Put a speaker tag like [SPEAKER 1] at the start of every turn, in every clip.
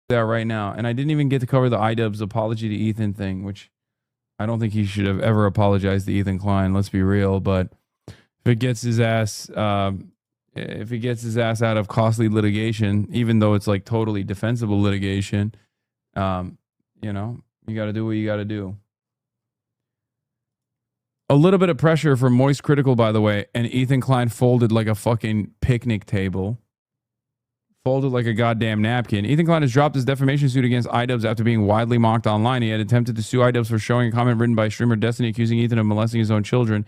[SPEAKER 1] that right now. And I didn't even get to cover the iDubbbz apology to Ethan thing, which I don't think he should have ever apologized to Ethan Klein. Let's be real. But if it gets his ass, out of costly litigation, even though it's like totally defensible litigation, you know, you got to do what you got to do. A little bit of pressure from Moist Critical, by the way, and Ethan Klein folded like a fucking picnic table. Folded like a goddamn napkin. Ethan Klein has dropped his defamation suit against iDubbbz after being widely mocked online. He had attempted to sue iDubbbz for showing a comment written by streamer Destiny accusing Ethan of molesting his own children.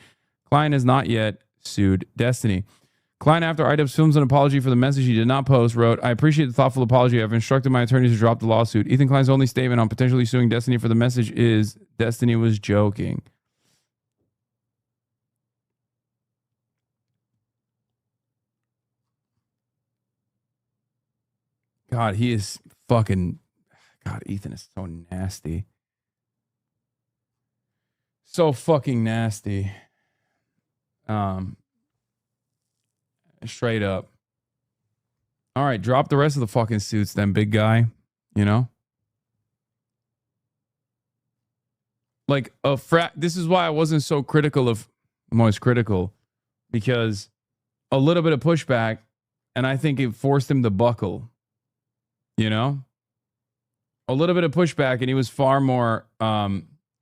[SPEAKER 1] Klein has not yet sued Destiny. Klein, after iDubbbz films an apology for the message he did not post, wrote, "I appreciate the thoughtful apology. I've instructed my attorneys to drop the lawsuit." Ethan Klein's only statement on potentially suing Destiny for the message is, "Destiny was joking." God, he is fucking... God, Ethan is so nasty. So fucking nasty. Straight up. All right, drop the rest of the fucking suits then, big guy. You know? Like, this is why I wasn't so critical of Moist Critical. Because a little bit of pushback, and I think it forced him to buckle. You know? A little bit of pushback, and he was far more,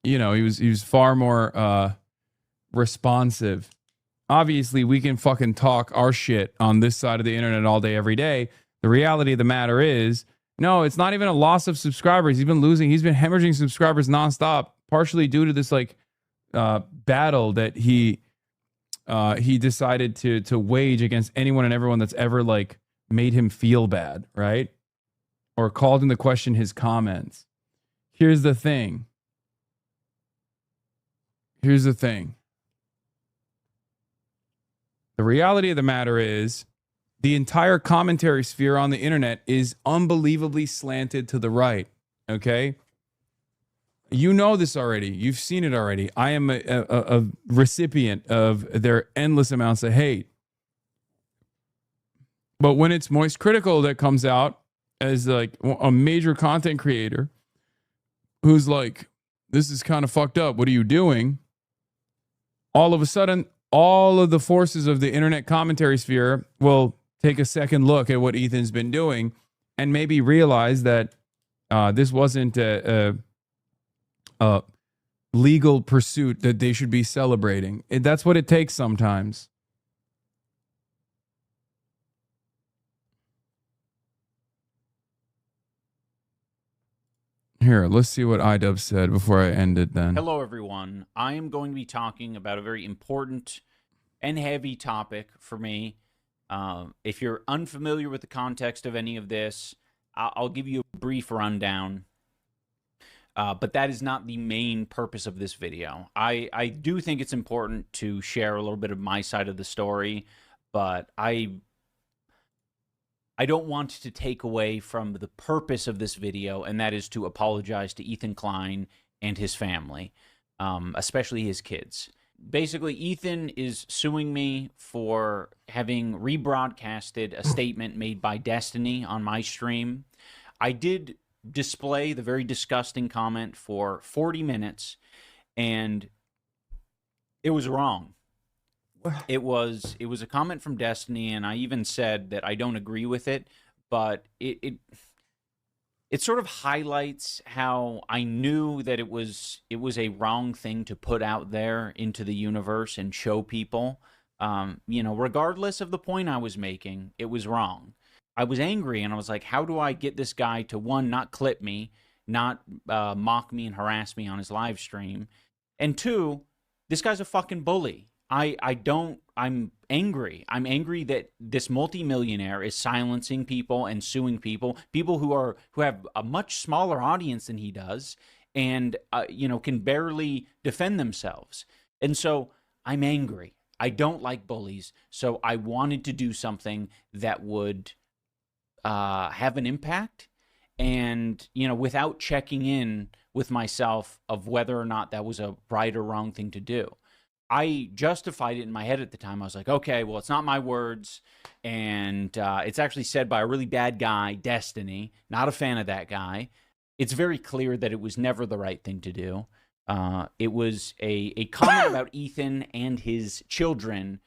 [SPEAKER 1] he was far more responsive. Obviously, we can fucking talk our shit on this side of the internet all day, every day. The reality of the matter is, no, it's not even a loss of subscribers. He's been hemorrhaging subscribers nonstop, partially due to this like battle that he decided to wage against anyone and everyone that's ever like made him feel bad, right? Or called into question his comments. Here's the thing. The reality of the matter is the entire commentary sphere on the internet is unbelievably slanted to the right. Okay? You know this already. You've seen it already. I am a recipient of their endless amounts of hate. But when it's Moist Critical that comes out as like a major content creator who's like, this is kind of fucked up, what are you doing? All of a sudden, all of the forces of the internet commentary sphere will take a second look at what Ethan's been doing and maybe realize that this wasn't a legal pursuit that they should be celebrating. That's what it takes sometimes. Here, let's see what iDubbbz said before I end it then.
[SPEAKER 2] Hello, everyone. I am going to be talking about a very important and heavy topic for me. If you're unfamiliar with the context of any of this, I'll give you a brief rundown. But that is not the main purpose of this video. I do think it's important to share a little bit of my side of the story, but I don't want to take away from the purpose of this video, and that is to apologize to Ethan Klein and his family, especially his kids. Basically, Ethan is suing me for having rebroadcasted a statement made by Destiny on my stream. I did display the very disgusting comment for 40 minutes, and it was wrong. It was a comment from Destiny, and I even said that I don't agree with it, but it sort of highlights how I knew that it was a wrong thing to put out there into the universe and show people. Regardless of the point I was making, it was wrong. I was angry, and I was like, how do I get this guy to, one, not clip me, not mock me and harass me on his live stream, and two, this guy's a fucking bully. I'm angry. I'm angry that this multimillionaire is silencing people and suing people who have a much smaller audience than he does, and can barely defend themselves. And so I'm angry. I don't like bullies. So I wanted to do something that would have an impact, and without checking in with myself of whether or not that was a right or wrong thing to do. I justified it in my head at the time. I was like, okay, well, it's not my words. And it's actually said by a really bad guy, Destiny. Not a fan of that guy. It's very clear that it was never the right thing to do. It was a comment about Ethan and his children,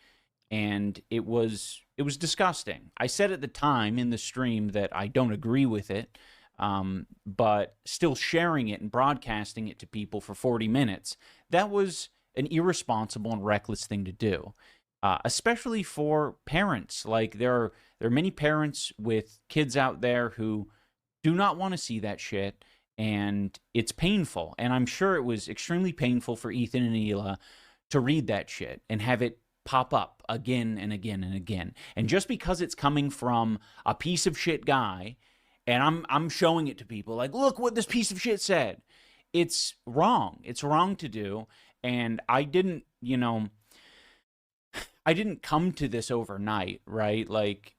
[SPEAKER 2] and it was disgusting. I said at the time in the stream that I don't agree with it, but still sharing it and broadcasting it to people for 40 minutes, that was an irresponsible and reckless thing to do, especially for parents. Like there are many parents with kids out there who do not want to see that shit, and it's painful. And I'm sure it was extremely painful for Ethan and Hila to read that shit and have it pop up again and again and again. And just because it's coming from a piece of shit guy, and I'm showing it to people like, look what this piece of shit said, it's wrong. It's wrong to do. And I didn't, I didn't come to this overnight, right? Like,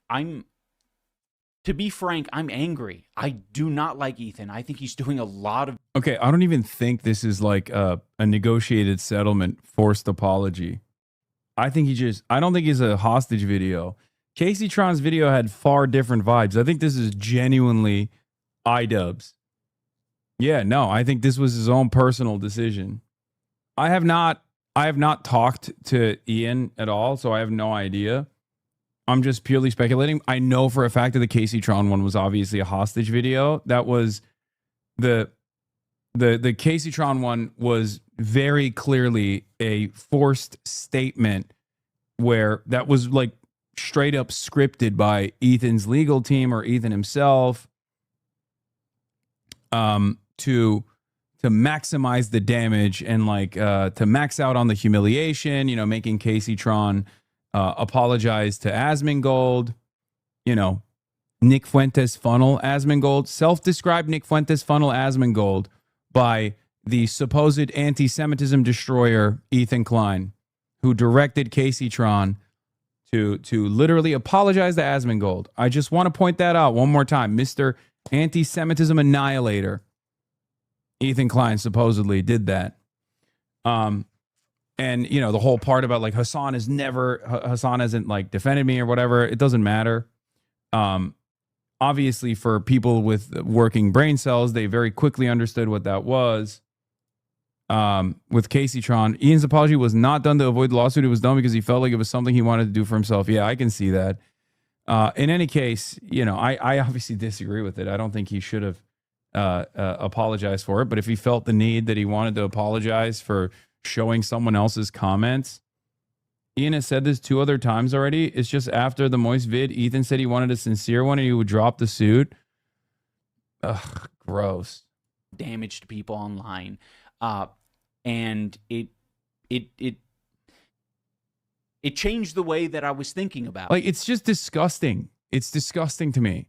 [SPEAKER 2] to be frank, I'm angry. I do not like Ethan. I think he's doing a lot of...
[SPEAKER 1] Okay, I don't even think this is like a negotiated settlement, forced apology. I don't think it's a hostage video. Casey Tron's video had far different vibes. I think this is genuinely iDubbbz. Yeah, no, I think this was his own personal decision. I have not talked to Ian at all, so I have no idea. I'm just purely speculating. I know for a fact that the Casey Tron one was obviously a hostage video. That was the Casey Tron one was very clearly a forced statement where that was like straight up scripted by Ethan's legal team or Ethan himself to maximize the damage and like to max out on the humiliation, making Casey Tron apologize to Asmongold, Nick Fuentes funnel Asmongold, self-described Nick Fuentes funnel Asmongold by the supposed anti-Semitism destroyer Ethan Klein, who directed Casey Tron to literally apologize to Asmongold. I just want to point that out one more time. Mr. Anti-Semitism Annihilator Ethan Klein supposedly did that. And the whole part about like Hasan hasn't like defended me or whatever, it doesn't matter. Obviously for people with working brain cells, they very quickly understood what that was. With Casey Tron, Ian's apology was not done to avoid the lawsuit. It was done because he felt like it was something he wanted to do for himself. Yeah, I can see that. In any case, I obviously disagree with it. I don't think he should have apologized for it. But if he felt the need that he wanted to apologize for showing someone else's comments, Ian has said this 2 other times already. It's just after the Moist vid, Ethan said he wanted a sincere one and he would drop the suit. Ugh, gross.
[SPEAKER 2] Damage to people online. And it changed the way that I was thinking about.
[SPEAKER 1] Like, it's just disgusting. It's disgusting to me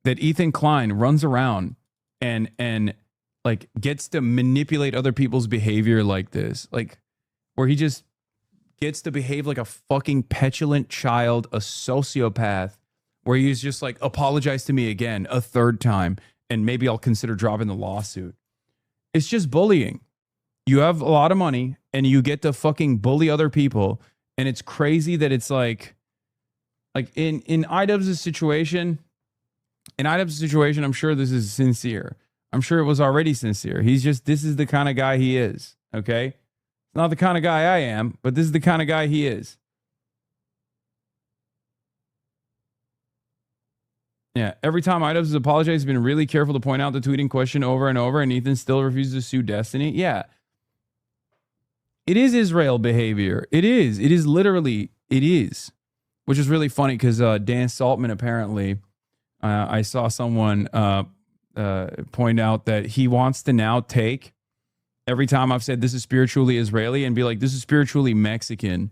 [SPEAKER 1] that Ethan Klein runs around and like gets to manipulate other people's behavior like this, like where he just gets to behave like a fucking petulant child, a sociopath, where he's just like, apologize to me again a 3rd time and maybe I'll consider dropping the lawsuit. It's just bullying. You have a lot of money and you get to fucking bully other people. And it's crazy that it's like in iDubbbz's situation, I'm sure this is sincere. I'm sure it was already sincere. This is the kind of guy he is. Okay. It's not the kind of guy I am, but this is the kind of guy he is. Yeah. Every time iDubbbz has apologized, he's been really careful to point out the tweeting question over and over, and Ethan still refuses to sue Destiny. Yeah. It is Israel behavior. It is. It is literally, it is. Which is really funny because Dan Saltman apparently, I saw someone point out that he wants to now take every time I've said this is spiritually Israeli and be like, this is spiritually Mexican.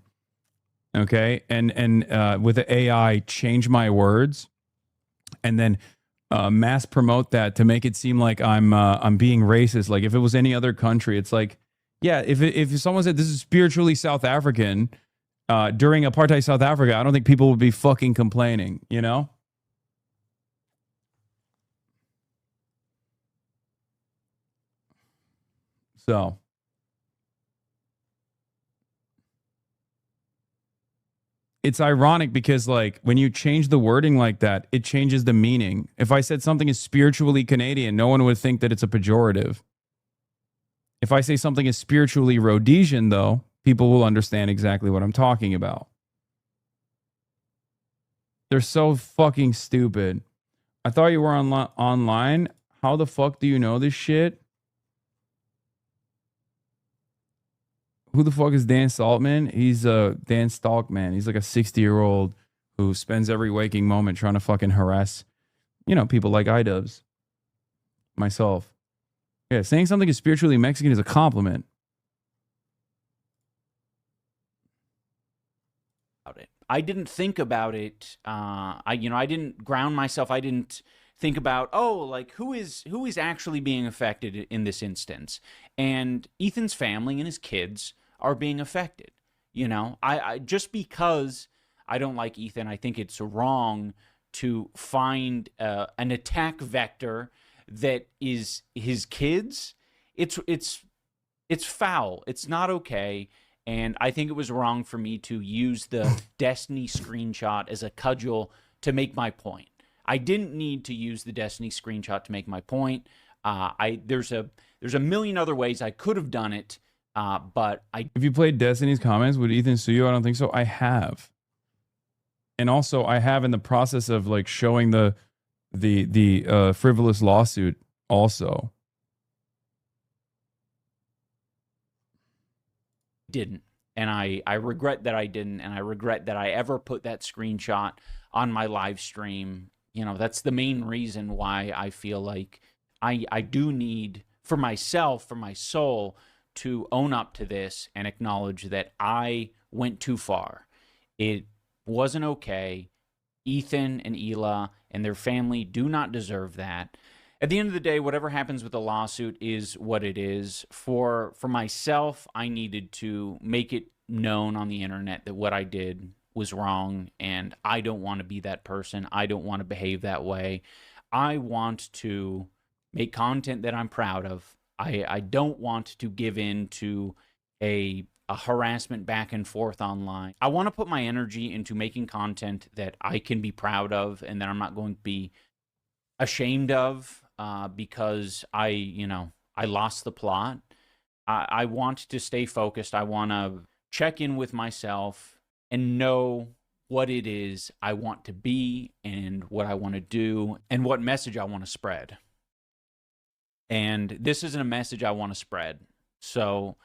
[SPEAKER 1] Okay. And with the AI, change my words and then mass promote that to make it seem like I'm being racist. Like if it was any other country, it's like, yeah, if someone said this is spiritually South African during apartheid South Africa, I don't think people would be fucking complaining, So it's ironic because like when you change the wording like that, it changes the meaning. If I said something is spiritually Canadian, no one would think that it's a pejorative. If I say something is spiritually Rhodesian, though, people will understand exactly what I'm talking about. They're so fucking stupid. I thought you were online. How the fuck do you know this shit? Who the fuck is Dan Saltman? He's Dan Stalkman. He's like a 60-year-old who spends every waking moment trying to fucking harass, people like iDubbbz. Myself. Yeah, saying something is spiritually Mexican is a compliment.
[SPEAKER 2] I didn't think about it. I didn't ground myself. I didn't think about, like who is actually being affected in this instance. And Ethan's family and his kids are being affected. I just because I don't like Ethan, I think it's wrong to find an attack vector that is his kids. It's foul. It's not okay. And I think it was wrong for me to use the Destiny screenshot as a cudgel to make my point. I didn't need to use the Destiny screenshot to make my point. There's a million other ways I could have done it, but I.
[SPEAKER 1] If you played Destiny's comments, would Ethan sue you? I don't think so. I have, and also I have in the process of like showing the frivolous lawsuit also.
[SPEAKER 2] Didn't, and I regret that I didn't, and I regret that I ever put that screenshot on my live stream. That's the main reason why I feel like I do need, for myself, for my soul, to own up to this and acknowledge that I went too far. It wasn't okay. Ethan and Hila and their family do not deserve that. At the end of the day, whatever happens with the lawsuit is what it is. For myself, I needed to make it known on the internet that what I did was wrong, and I don't want to be that person. I don't want to behave that way. I want to make content that I'm proud of. I don't want to give in to a harassment back and forth online. I want to put my energy into making content that I can be proud of and that I'm not going to be ashamed of. Because I lost the plot. I want to stay focused. I want to check in with myself and know what it is I want to be and what I want to do and what message I want to spread. And this isn't a message I want to spread. So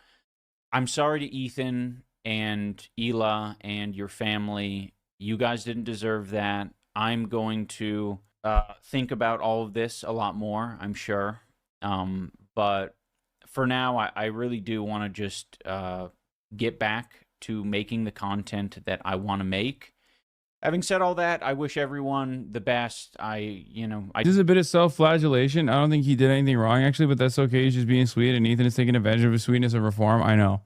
[SPEAKER 2] I'm sorry to Ethan and Hila and your family. You guys didn't deserve that. I'm going to think about all of this a lot more, I'm sure. But for now, I really do want to just get back to making the content that I want to make. Having said all that, I wish everyone the best. This
[SPEAKER 1] is a bit of self-flagellation. I don't think he did anything wrong, actually, but that's okay. He's just being sweet, and Ethan is taking advantage of his sweetness and reform. I know.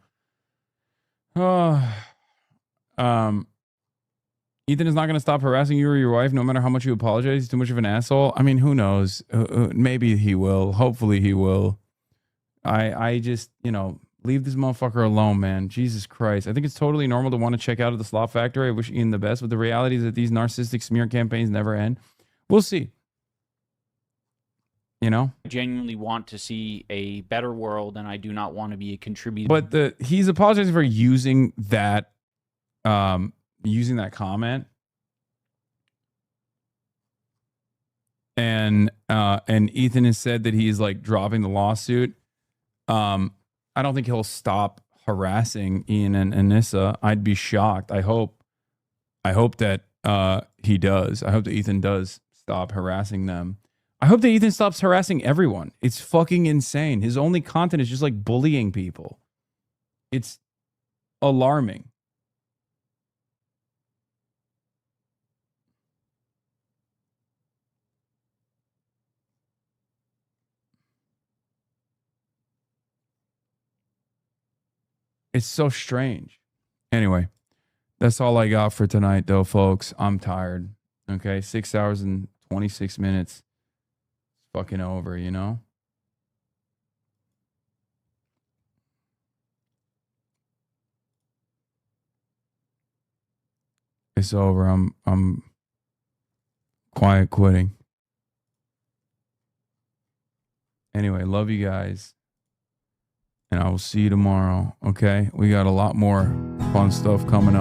[SPEAKER 1] Ethan is not going to stop harassing you or your wife, no matter how much you apologize. He's too much of an asshole. I mean, who knows? Maybe he will. Hopefully he will. I just, leave this motherfucker alone, man. Jesus Christ. I think it's totally normal to want to check out of the slop factory. I wish Ian the best, but the reality is that these narcissistic smear campaigns never end. We'll see. I
[SPEAKER 2] genuinely want to see a better world, and I do not want to be a contributor.
[SPEAKER 1] But he's apologizing for using that comment, and Ethan has said that he's like dropping the lawsuit. I don't think he'll stop harassing Ian and Anissa. I'd be shocked. I hope that he does. I hope that Ethan does stop harassing them. I hope that Ethan stops harassing everyone. It's fucking insane. His only content is just like bullying people. It's alarming. It's so strange. Anyway, that's all I got for tonight, though, folks. I'm tired. Okay, 6 hours and 26 minutes. It's fucking over, It's over. I'm quiet quitting. Anyway, love you guys. And I will see you tomorrow. Okay? We got a lot more fun stuff coming up.